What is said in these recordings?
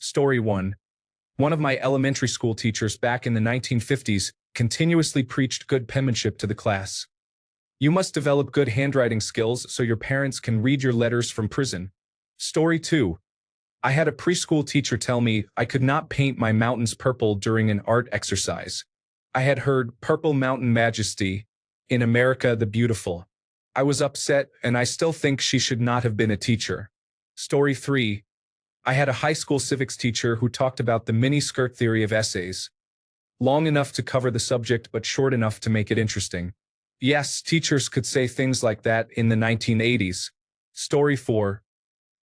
Story 1. One of my elementary school teachers back in the 1950s continuously preached good penmanship to the class. You must develop good handwriting skills so your parents can read your letters from prison. Story 2. I had a preschool teacher tell me I could not paint my mountains purple during an art exercise. I had heard Purple Mountain Majesty in America the Beautiful. I was upset, and I still think she should not have been a teacher. Story 3. I had a high school civics teacher who talked about the mini-skirt theory of essays. Long enough to cover the subject but short enough to make it interesting. Yes, teachers could say things like that in the 1980s. Story 4.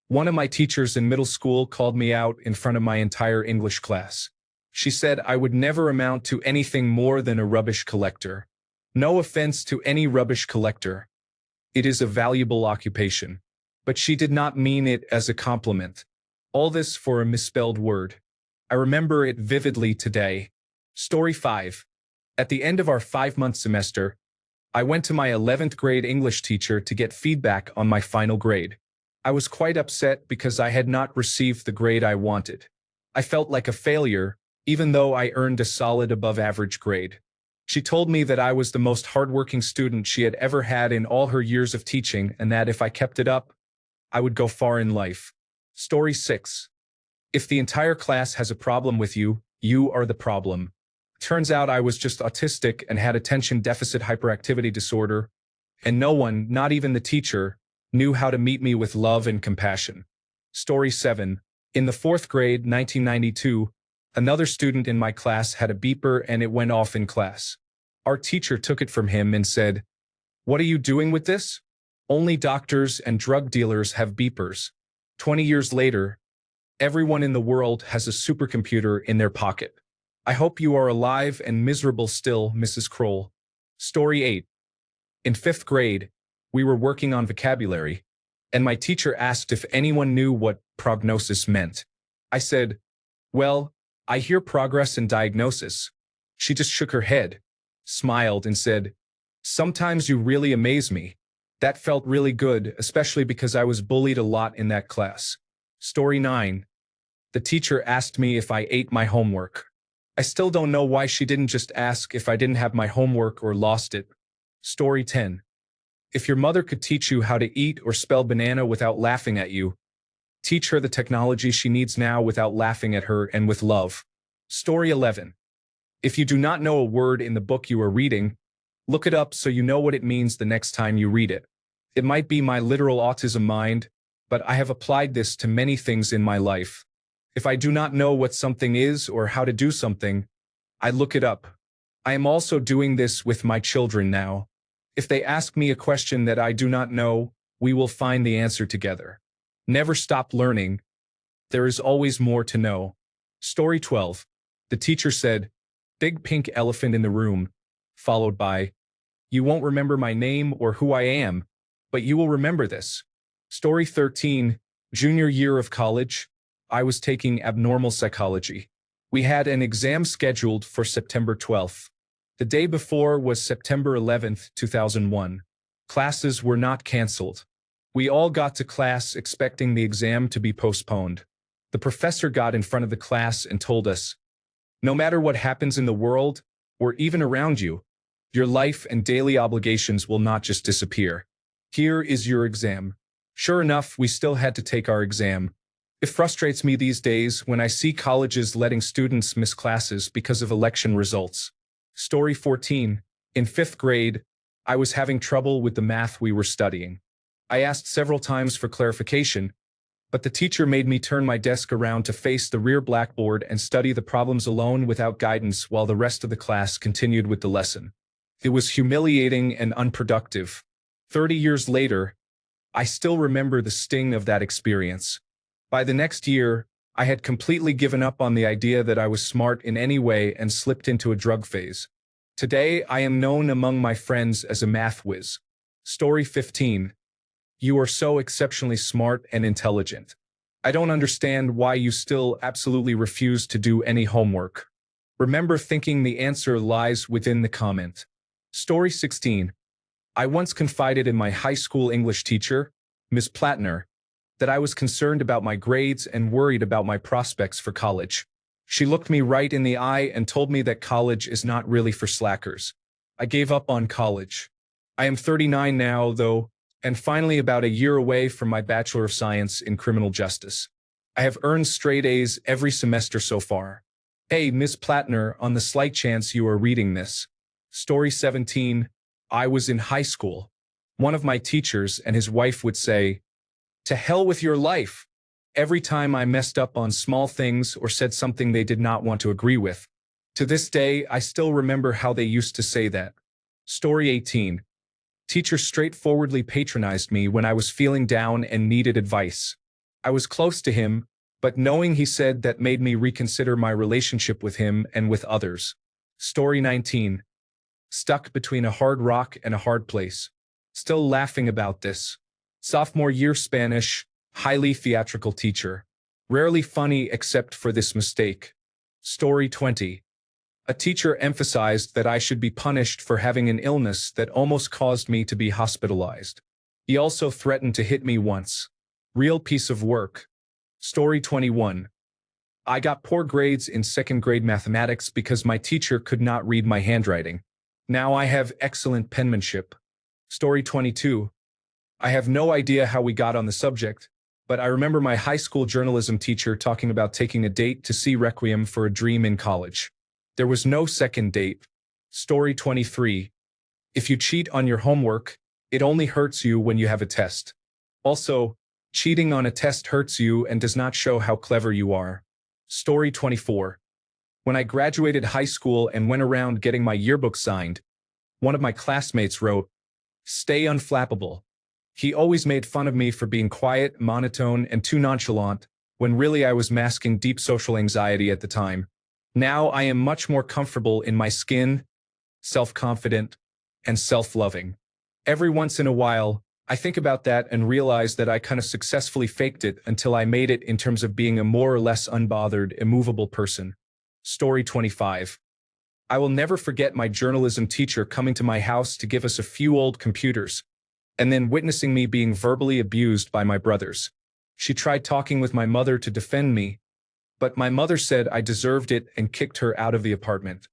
One of my teachers in middle school called me out in front of my entire English class. She said I would never amount to anything more than a rubbish collector. No offense to any rubbish collector. It is a valuable occupation. But she did not mean it as a compliment. All this for a misspelled word. I remember it vividly today. Story 5. At the end of our 5-month semester, I went to my 11th grade English teacher to get feedback on my final grade. I was quite upset because I had not received the grade I wanted. I felt like a failure, even though I earned a solid above-average grade. She told me that I was the most hardworking student she had ever had in all her years of teaching, and that if I kept it up, I would go far in life. Story 6. If the entire class has a problem with you, you are the problem. Turns out I was just autistic and had attention deficit hyperactivity disorder, and no one, not even the teacher, knew how to meet me with love and compassion. Story 7. In the 4th grade, 1992, another student in my class had a beeper and it went off in class. Our teacher took it from him and said, "What are you doing with this? Only doctors and drug dealers have beepers." 20 years later, everyone in the world has a supercomputer in their pocket. I hope you are alive and miserable still, Mrs. Kroll. Story 8. In 5th grade, we were working on vocabulary, and my teacher asked if anyone knew what prognosis meant. I said, "Well, I hear progress and diagnosis." She just shook her head, smiled, and said, "Sometimes you really amaze me." That felt really good, especially because I was bullied a lot in that class. Story 9. The teacher asked me if I ate my homework. I still don't know why she didn't just ask if I didn't have my homework or lost it. Story 10. If your mother could teach you how to eat or spell banana without laughing at you, teach her the technology she needs now without laughing at her and with love. Story 11. If you do not know a word in the book you are reading, look it up so you know what it means the next time you read it. It might be my literal autism mind, but I have applied this to many things in my life. If I do not know what something is or how to do something, I look it up. I am also doing this with my children now. If they ask me a question that I do not know, we will find the answer together. Never stop learning. There is always more to know. Story 12. The teacher said, "Big pink elephant in the room," followed by, "You won't remember my name or who I am, but you will remember this." Story 13. Junior year of college, I was taking abnormal psychology. We had an exam scheduled for September 12th. The day before was September 11th, 2001. Classes were not canceled. We all got to class expecting the exam to be postponed. The professor got in front of the class and told us, "No matter what happens in the world, or even around you, your life and daily obligations will not just disappear. Here is your exam." Sure enough, we still had to take our exam. It frustrates me these days when I see colleges letting students miss classes because of election results. Story 14. In 5th grade, I was having trouble with the math we were studying. I asked several times for clarification, but the teacher made me turn my desk around to face the rear blackboard and study the problems alone without guidance while the rest of the class continued with the lesson. It was humiliating and unproductive. 30 years later, I still remember the sting of that experience. By the next year, I had completely given up on the idea that I was smart in any way and slipped into a drug phase. Today, I am known among my friends as a math whiz. Story 15. You are so exceptionally smart and intelligent. I don't understand why you still absolutely refuse to do any homework. Remember thinking the answer lies within the comment. Story 16. I once confided in my high school English teacher, Miss Plattner, that I was concerned about my grades and worried about my prospects for college. She looked me right in the eye and told me that college is not really for slackers. I gave up on college. I am 39 now, though, and finally about a year away from my Bachelor of Science in Criminal Justice. I have earned straight A's every semester so far. Hey, Miss Plattner, on the slight chance you are reading this. Story 17. I was in high school. One of my teachers and his wife would say, "To hell with your life," every time I messed up on small things or said something they did not want to agree with. To this day, I still remember how they used to say that. Story 18. Teacher straightforwardly patronized me when I was feeling down and needed advice. I was close to him, but knowing he said that made me reconsider my relationship with him and with others. Story 19. Stuck between a hard rock and a hard place. Still laughing about this. Sophomore year Spanish, highly theatrical teacher. Rarely funny except for this mistake. Story 20. A teacher emphasized that I should be punished for having an illness that almost caused me to be hospitalized. He also threatened to hit me once. Real piece of work. Story 21. I got poor grades in second grade mathematics because my teacher could not read my handwriting. Now I have excellent penmanship. Story 22. I have no idea how we got on the subject, but I remember my high school journalism teacher talking about taking a date to see Requiem for a Dream in college. There was no second date. Story 23. If you cheat on your homework, it only hurts you when you have a test. Also, cheating on a test hurts you and does not show how clever you are. Story 24. When I graduated high school and went around getting my yearbook signed, one of my classmates wrote, "Stay unflappable." He always made fun of me for being quiet, monotone, and too nonchalant, when really I was masking deep social anxiety at the time. Now I am much more comfortable in my skin, self-confident, and self-loving. Every once in a while, I think about that and realize that I kind of successfully faked it until I made it in terms of being a more or less unbothered, immovable person. Story 25. I will never forget my journalism teacher coming to my house to give us a few old computers, and then witnessing me being verbally abused by my brothers. She tried talking with my mother to defend me, but my mother said I deserved it and kicked her out of the apartment.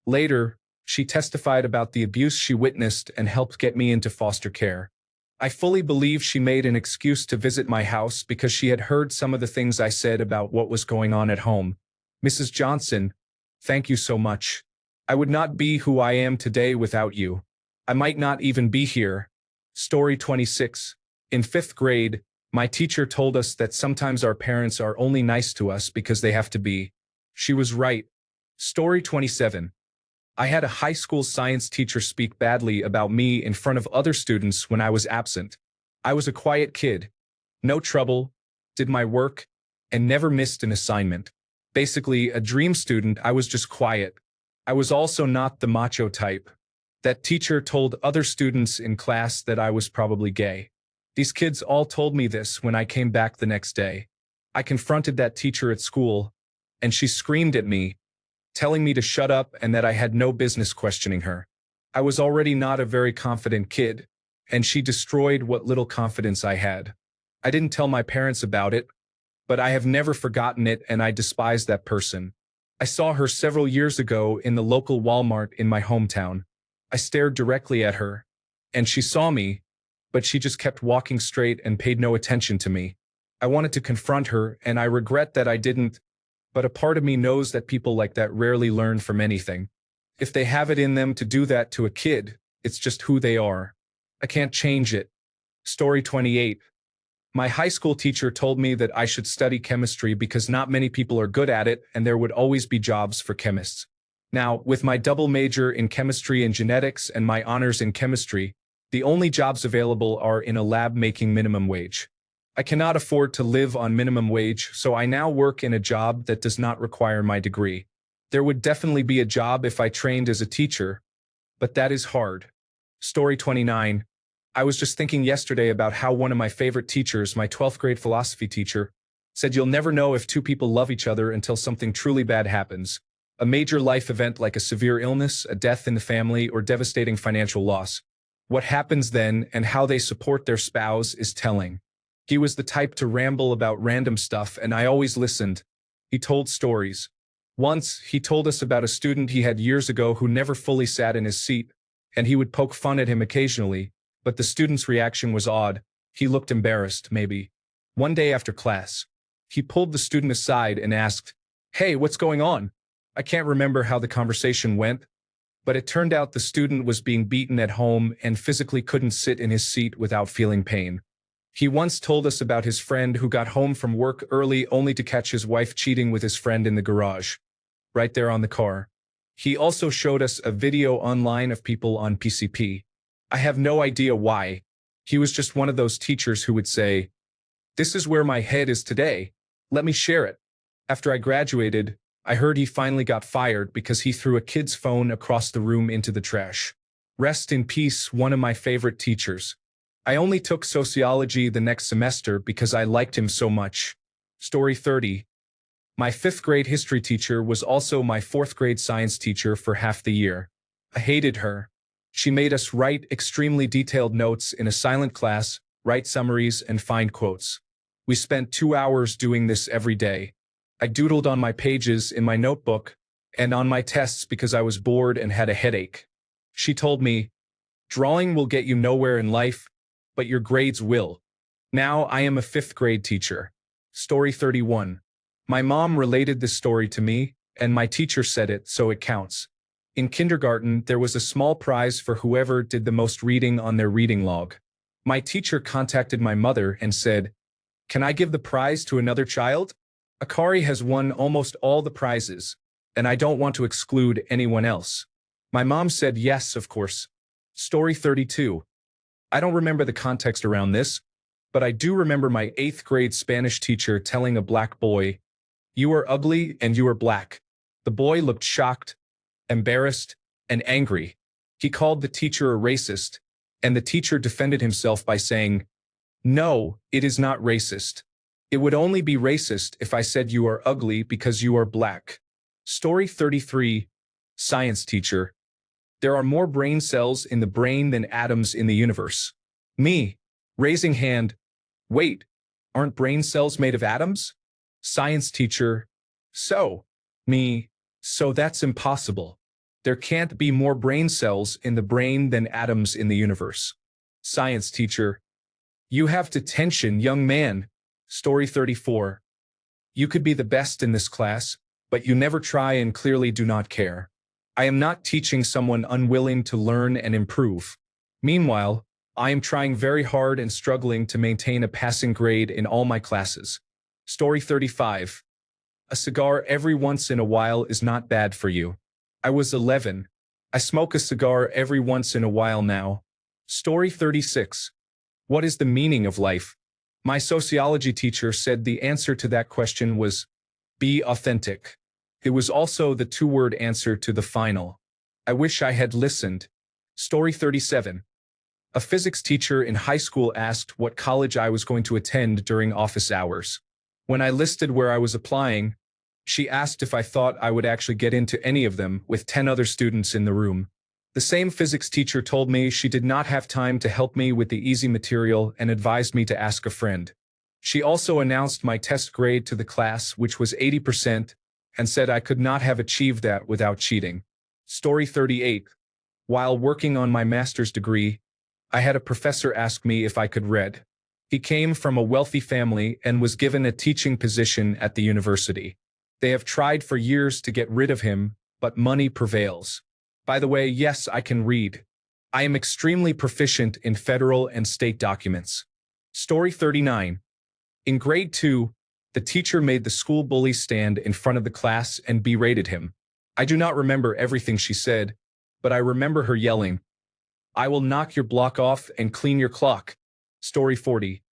Later, she testified about the abuse she witnessed and helped get me into foster care. I fully believe she made an excuse to visit my house because she had heard some of the things I said about what was going on at home. Mrs. Johnson, thank you so much. I would not be who I am today without you. I might not even be here. Story 26. In 5th grade, my teacher told us that sometimes our parents are only nice to us because they have to be. She was right. Story 27. I had a high school science teacher speak badly about me in front of other students when I was absent. I was a quiet kid. No trouble, did my work, and never missed an assignment. Basically, a dream student. I was just quiet. I was also not the macho type. That teacher told other students in class that I was probably gay. These kids all told me this when I came back the next day. I confronted that teacher at school, and she screamed at me, telling me to shut up and that I had no business questioning her. I was already not a very confident kid, and she destroyed what little confidence I had. I didn't tell my parents about it, but I have never forgotten it and I despise that person. I saw her several years ago in the local Walmart in my hometown. I stared directly at her, and she saw me, but she just kept walking straight and paid no attention to me. I wanted to confront her, and I regret that I didn't, but a part of me knows that people like that rarely learn from anything. If they have it in them to do that to a kid, it's just who they are. I can't change it. Story 28. My high school teacher told me that I should study chemistry because not many people are good at it and there would always be jobs for chemists. Now, with my double major in chemistry and genetics and my honors in chemistry, the only jobs available are in a lab making minimum wage. I cannot afford to live on minimum wage, so I now work in a job that does not require my degree. There would definitely be a job if I trained as a teacher, but that is hard. Story 29. I was just thinking yesterday about how one of my favorite teachers, my 12th grade philosophy teacher, said you'll never know if two people love each other until something truly bad happens. A major life event like a severe illness, a death in the family, or devastating financial loss. What happens then and how they support their spouse is telling. He was the type to ramble about random stuff, and I always listened. He told stories. Once, he told us about a student he had years ago who never fully sat in his seat, and he would poke fun at him occasionally, but the student's reaction was odd. He looked embarrassed, maybe. One day after class, he pulled the student aside and asked, "Hey, what's going on?" I can't remember how the conversation went, but it turned out the student was being beaten at home and physically couldn't sit in his seat without feeling pain. He once told us about his friend who got home from work early only to catch his wife cheating with his friend in the garage, right there on the car. He also showed us a video online of people on PCP. I have no idea why. He was just one of those teachers who would say, "This is where my head is today. Let me share it." After I graduated, I heard he finally got fired because he threw a kid's phone across the room into the trash. Rest in peace, one of my favorite teachers. I only took sociology the next semester because I liked him so much. Story 30. My 5th grade history teacher was also my 4th grade science teacher for half the year. I hated her. She made us write extremely detailed notes in a silent class, write summaries, and find quotes. We spent 2 hours doing this every day. I doodled on my pages in my notebook and on my tests because I was bored and had a headache. She told me, "Drawing will get you nowhere in life, but your grades will." Now I am a 5th grade teacher. Story 31. My mom related this story to me, and my teacher said it, so it counts. In kindergarten, there was a small prize for whoever did the most reading on their reading log. My teacher contacted my mother and said, "Can I give the prize to another child? Akari has won almost all the prizes, and I don't want to exclude anyone else." My mom said yes, of course. Story 32. I don't remember the context around this, but I do remember my 8th grade Spanish teacher telling a black boy, "You are ugly and you are black." The boy looked shocked, embarrassed, and angry. He called the teacher a racist, and the teacher defended himself by saying, "No, it is not racist. It would only be racist if I said you are ugly because you are black." Story 33. Science teacher. There are more brain cells in the brain than atoms in the universe. Me. Raising hand. Wait, aren't brain cells made of atoms? Science teacher. So. Me. So that's impossible. There can't be more brain cells in the brain than atoms in the universe. Science teacher. You have detention, young man. Story 34. You could be the best in this class, but you never try and clearly do not care. I am not teaching someone unwilling to learn and improve. Meanwhile, I am trying very hard and struggling to maintain a passing grade in all my classes. Story 35. A cigar every once in a while is not bad for you. I was 11. I smoke a cigar every once in a while now. Story 36. What is the meaning of life? My sociology teacher said the answer to that question was, be authentic. It was also the 2-word answer to the final. I wish I had listened. Story 37. A physics teacher in high school asked what college I was going to attend during office hours. When I listed where I was applying, she asked if I thought I would actually get into any of them with 10 other students in the room. The same physics teacher told me she did not have time to help me with the easy material and advised me to ask a friend. She also announced my test grade to the class, which was 80%, and said I could not have achieved that without cheating. Story 38. While working on my master's degree, I had a professor ask me if I could read. He came from a wealthy family and was given a teaching position at the university. They have tried for years to get rid of him, but money prevails. By the way, yes, I can read. I am extremely proficient in federal and state documents. Story 39. In grade 2, the teacher made the school bully stand in front of the class and berated him. I do not remember everything she said, but I remember her yelling, "I will knock your block off and clean your clock." Story 40.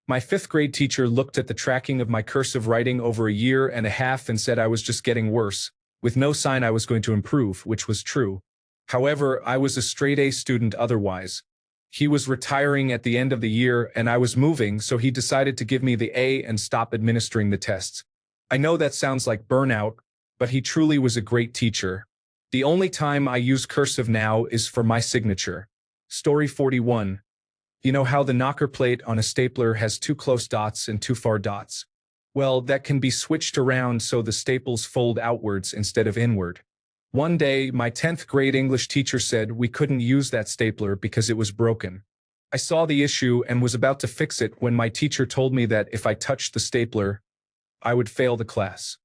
My 5th grade teacher looked at the tracking of my cursive writing over a year and a half and said I was just getting worse, with no sign I was going to improve, which was true. However, I was a straight-A student otherwise. He was retiring at the end of the year and I was moving, so he decided to give me the A and stop administering the tests. I know that sounds like burnout, but he truly was a great teacher. The only time I use cursive now is for my signature. Story 41. You know how the knocker plate on a stapler has two close dots and two far dots? Well, that can be switched around so the staples fold outwards instead of inward. One day, my 10th grade English teacher said we couldn't use that stapler because it was broken. I saw the issue and was about to fix it when my teacher told me that if I touched the stapler, I would fail the class.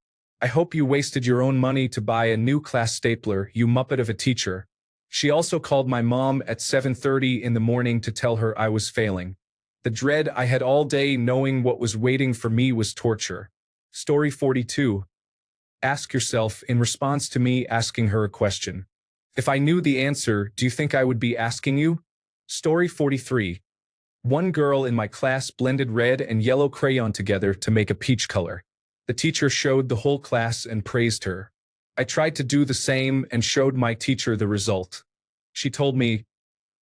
I hope you wasted your own money to buy a new class stapler, you muppet of a teacher. She also called my mom at 7:30 in the morning to tell her I was failing. The dread I had all day knowing what was waiting for me was torture. Story 42. Ask yourself in response to me asking her a question. If I knew the answer, do you think I would be asking you? Story 43. One girl in my class blended red and yellow crayon together to make a peach color. The teacher showed the whole class and praised her. I tried to do the same and showed my teacher the result. She told me,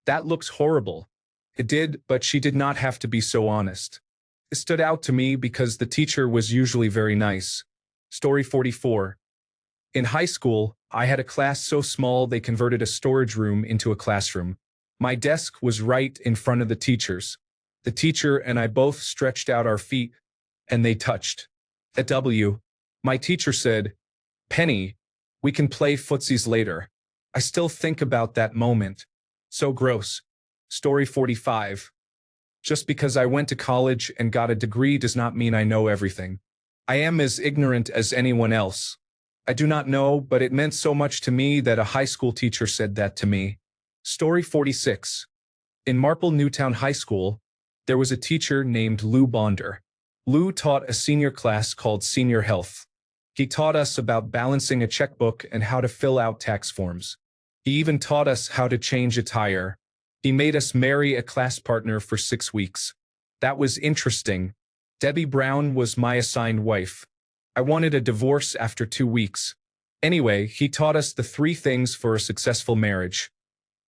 "That looks horrible." It did, but she did not have to be so honest. It stood out to me because the teacher was usually very nice. Story 44. In high school, I had a class so small they converted a storage room into a classroom. My desk was right in front of the teacher's. The teacher and I both stretched out our feet, and they touched. At W, my teacher said, "Penny, we can play footsies later." I still think about that moment. So gross. Story 45. Just because I went to college and got a degree does not mean I know everything. I am as ignorant as anyone else. I do not know, but it meant so much to me that a high school teacher said that to me. Story 46. In Marple Newtown High School, there was a teacher named Lou Bonder. Lou taught a senior class called Senior Health. He taught us about balancing a checkbook and how to fill out tax forms. He even taught us how to change a tire. He made us marry a class partner for 6 weeks. That was interesting. Debbie Brown was my assigned wife. I wanted a divorce after 2 weeks. Anyway, he taught us the 3 things for a successful marriage: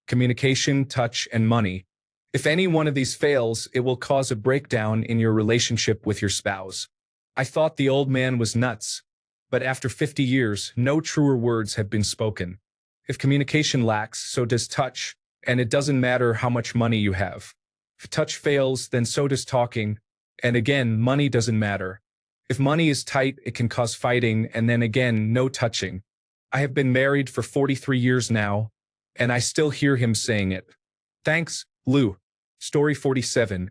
communication, touch, and money. If any one of these fails, it will cause a breakdown in your relationship with your spouse. I thought the old man was nuts, but after 50 years, no truer words have been spoken. If communication lacks, so does touch, and it doesn't matter how much money you have. If touch fails, then so does talking, and again, money doesn't matter. If money is tight, it can cause fighting, and then again, no touching. I have been married for 43 years now, and I still hear him saying it. Thanks, Lou. Story 47.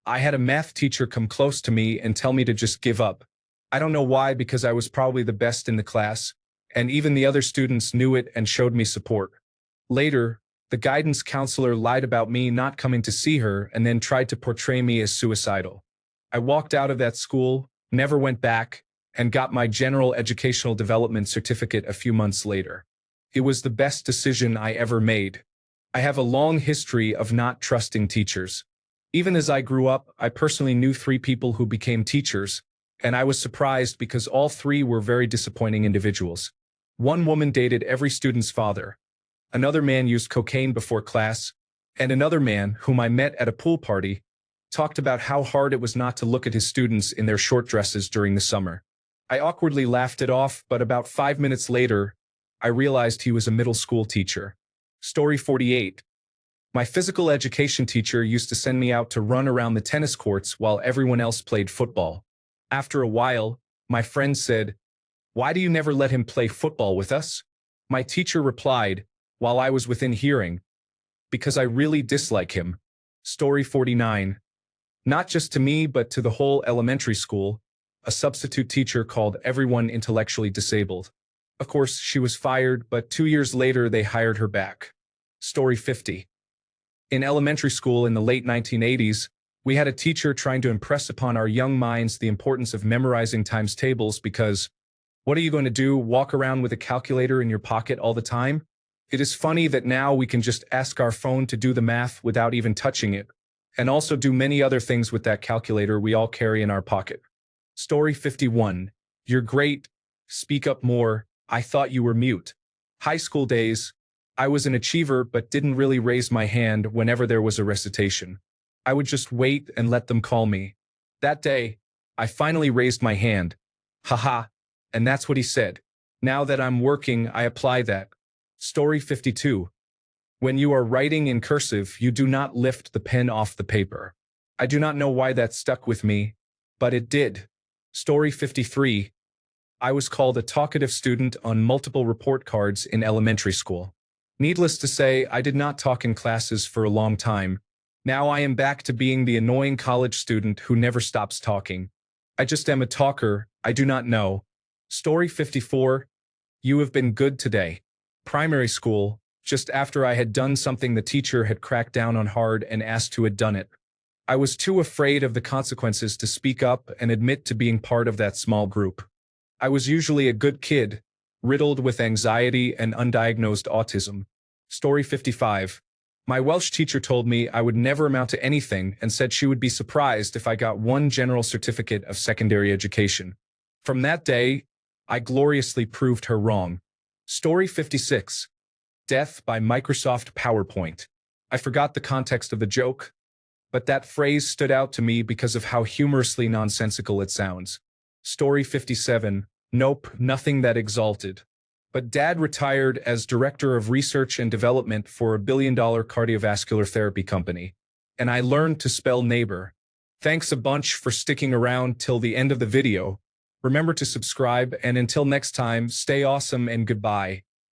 I had a math teacher come close to me and tell me to just give up. I don't know why, because I was probably the best in the class, and even the other students knew it and showed me support. Later, the guidance counselor lied about me not coming to see her and then tried to portray me as suicidal. I walked out of that school, never went back, and got my general educational development certificate a few months later. It was the best decision I ever made. I have a long history of not trusting teachers. Even as I grew up, I personally knew 3 people who became teachers, and I was surprised because all 3 were very disappointing individuals. One woman dated every student's father. Another man used cocaine before class, and another man, whom I met at a pool party, talked about how hard it was not to look at his students in their short dresses during the summer. I awkwardly laughed it off, but about 5 minutes later, I realized he was a middle school teacher. Story 48. My physical education teacher used to send me out to run around the tennis courts while everyone else played football. After a while, my friend said, "Why do you never let him play football with us?" My teacher replied, while I was within hearing, "Because I really dislike him." Story 49. Not just to me, but to the whole elementary school, a substitute teacher called everyone intellectually disabled. Of course, she was fired, but 2 years later they hired her back. Story 50. In elementary school in the late 1980s, we had a teacher trying to impress upon our young minds the importance of memorizing times tables because, what are you going to do, walk around with a calculator in your pocket all the time? It is funny that now we can just ask our phone to do the math without even touching it, and also do many other things with that calculator we all carry in our pocket. Story 51. You're great. Speak up more. I thought you were mute. High school days. I was an achiever but didn't really raise my hand whenever there was a recitation. I would just wait and let them call me. That day, I finally raised my hand. Haha. And that's what he said. Now that I'm working, I apply that. Story 52. When you are writing in cursive, you do not lift the pen off the paper. I do not know why that stuck with me, but it did. Story 53. I was called a talkative student on multiple report cards in elementary school. Needless to say, I did not talk in classes for a long time. Now I am back to being the annoying college student who never stops talking. I just am a talker, I do not know. Story 54. You have been good today. Primary school, just after I had done something the teacher had cracked down on hard and asked who had done it. I was too afraid of the consequences to speak up and admit to being part of that small group. I was usually a good kid, riddled with anxiety and undiagnosed autism. Story 55. My Welsh teacher told me I would never amount to anything and said she would be surprised if I got one general certificate of secondary education. From that day, I gloriously proved her wrong. Story 56. Death by Microsoft PowerPoint. I forgot the context of the joke, but that phrase stood out to me because of how humorously nonsensical it sounds. Story 57. Nope, nothing that exalted. But Dad retired as Director of Research and Development for a billion-dollar cardiovascular therapy company, and I learned to spell neighbor. Thanks a bunch for sticking around till the end of the video. Remember to subscribe, and until next time, stay awesome and goodbye.